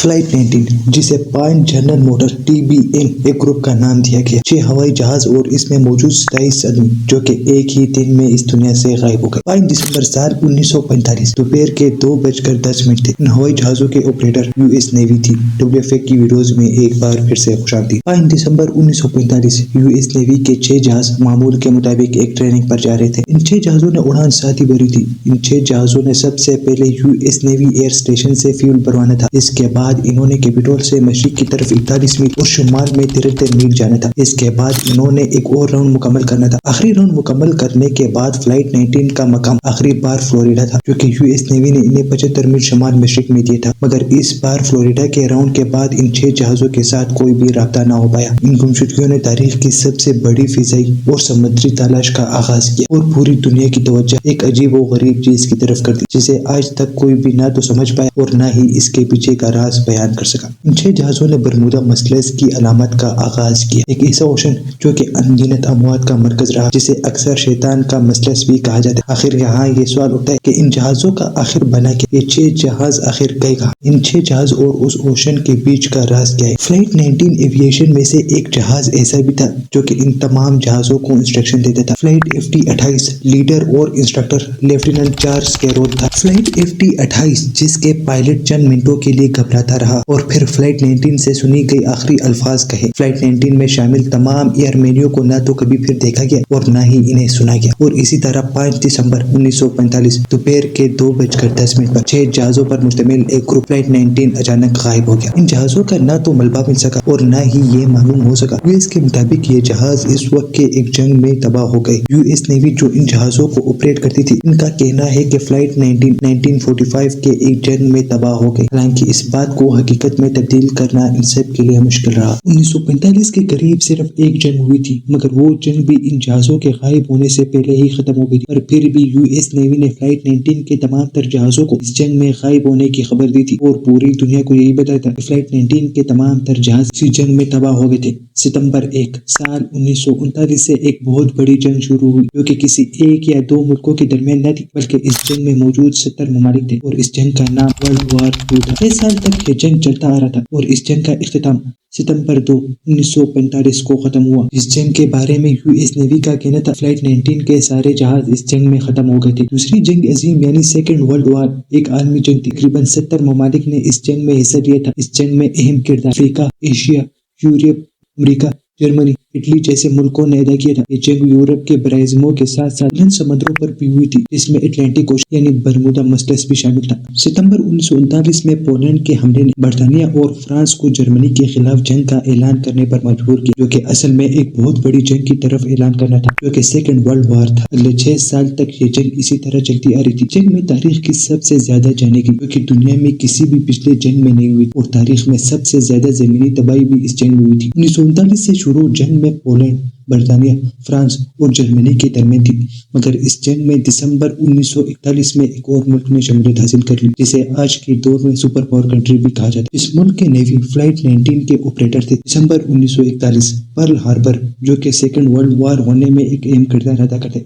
Flight 19 जिसे point general motor TBM एक group का नाम दिया गया, 6 हवाई जहाज और इसमें मौजूद 27 आदमी जो कि एक ही दिन में इस दुनिया से गायब हो गए। 5 दिसंबर साल 1945 दोपहर के 2:10 थे। इन हवाई जहाजों के ऑपरेटर US नेवी थी। WFA की वीडियोज में एक बार फिर से खुशामदीद। 5 दिसंबर 1945 US नेवी के 6 जहाज मामूल के मुताबिक एक ट्रेनिंग पर जा रहे थे। इन 6 जहाजों ने उड़ान साथी भरी थी। इन 6 जहाजों ने सबसे पहले US नेवी एयर स्टेशन से फ्यूल भरवाना था। इसके बाद इन्होंने कैपिटल से मशरिक की तरफ 41 मील और शुमाल में 73 मील जाना था। इसके बाद इन्होंने एक और राउंड मुकम्मल करना था। आखिरी राउंड मुकम्मल करने के बाद फ्लाइट 19 का मकाम आखिरी बार फ्लोरिडा था, क्योंकि US नेवी ने इन्हें 75 मील शुमाल मशरिक में दिया था। मगर इस बार फ्लोरिडा के राउंड के बाद इन 6 जहाजों के साथ कोई भी राब्ता न हो पाया। इन गुमशुदगियों ने तारीख की सबसे बड़ी फिजाई और समुद्री तलाश का आगाज किया और पूरी दुनिया की तवज्जो एक अजीब और गरीब चीज की तरफ कर दी, जिसे आज तक कोई भी ना तो समझ पाया और न ही इसके पीछे का राज बयान कर सका। इन 6 जहाजों ने बरमूदा मसलस की अलामत का आगाज किया, एक ऐसा ओशन जो कि अनगिनत अमवात का मरकज रहा, जिसे अक्सर शैतान का मसलस भी कहा जाता है। आखिर यहाँ ये सवाल उठता है कि इन जहाजों का आखिर बना क्या? ये 6 जहाज आखिर गए कहाँ? इन 6 जहाज और उस ओशन के बीच का राज क्या है? फ्लाइट 19 एविएशन में से एक जहाज ऐसा भी था जो कि इन तमाम जहाजों को इंस्ट्रक्शन देता था। फ्लाइट FT-28 लीडर और इंस्ट्रक्टर लेफ्टिनेंट चार्ल्स कैरोल था। फ्लाइट FT-28 जिसके पायलट चंद मिनटों के लिए घबराता रहा और फिर फ्लाइट 19 से सुनी गई आखिरी अल्फाज कहे। फ्लाइट 19 में शामिल तमाम एयरमैनियों को न तो कभी फिर देखा गया और न ही इन्हें सुना गया। और इसी तरह 5 दिसंबर 1945 दोपहर के 2:10 पर 6 जहाजों पर मुश्तमिल एक ग्रुप फ्लाइट 19 अचानक गायब हो गया। इन जहाजों का न तो मलबा मिल सका और न ही ये मालूम हो सका US के मुताबिक ये जहाज इस वक्त के एक जंग में तबाह हो गए। US नेवी जो इन जहाजों को ऑपरेट करती थी, इनका कहना है कि फ्लाइट 19 1945 के एक जंग में तबाह हो गई। हालांकि इस बात को हकीकत में तब्दील करना इन सब के लिए मुश्किल रहा। 1945 के करीब सिर्फ एक जंग हुई थी, मगर वो जंग भी इन जहाजों के गायब होने से पहले ही खत्म हो गई थी। और फिर भी US नेवी ने फ्लाइट 19 के तमाम तर जहाजों को इस जंग में गायब होने की खबर दी थी और पूरी दुनिया को यही बताया था कि फ्लाइट 19 के तमाम तर जहाज इसी जंग में तबाह हो गए थे। सितंबर 1 साल 1939 से एक बहुत बड़ी जंग शुरू हुई, जो कि किसी एक या दो मुल्कों के दरमियान न थी, बल्कि इस जंग में मौजूद 70 ममालिक थे और इस जंग का नाम वर्ल्ड वॉर 2 था। 6 साल तक ये जंग चलता आ रहा था और इस जंग का इख्तिताम सितंबर 2 1945 को खत्म हुआ। इस जंग के बारे में US नेवी का कहना था फ्लाइट 19 के सारे जहाज इस जंग में खत्म हो गए थे। दूसरी जंग अजीम यानी सेकेंड वर्ल्ड वॉर एक आलमी जंग थी। तकरीबन 70 ममालिक ने इस जंग में हिस्सा लिया था। इस जंग में अहम किरदार Africa, Asia, Europe, America, Germany, Italy जैसे मुल्कों ने अदा किया था। ये जंग यूरोप के बराइज़मों के साथ साथ इन समुद्रों पर भी हुई थी, जिसमें अटलांटिक ओशन यानी बरमूदा मसलस भी शामिल था। सितंबर 1939 में पोलैंड के हमले ने बर्तानिया और फ्रांस को जर्मनी के खिलाफ जंग का ऐलान करने पर मजबूर किया, जो कि असल में एक बहुत बड़ी जंग की तरफ ऐलान करना था, जो कि सेकेंड वर्ल्ड वॉर था। अगले 6 साल तक ये जंग इसी तरह चलती आ रही थी। जंग में तारीख की सबसे ज्यादा जाने की, जो कि दुनिया में किसी भी पिछले जंग में नहीं हुई, और तारीख में सबसे ज्यादा जमीनी तबाही भी इस जंग में हुई थी। 1939 से शुरू जंग में पोलैंड, बर्तानिया, फ्रांस और जर्मनी के दरमियान थी, मगर इस जंग में दिसंबर 1941 में एक और मुल्क ने शमूलियत हासिल कर ली, जिसे आज के दौर में सुपर पावर कंट्री भी कहा जाता है। इस मुल्क के नेवी फ्लाइट 19 के ऑपरेटर थे। दिसंबर 1941 पर्ल हार्बर, जो कि सेकेंड वर्ल्ड वॉर होने में एक अहम किरदार अदा करते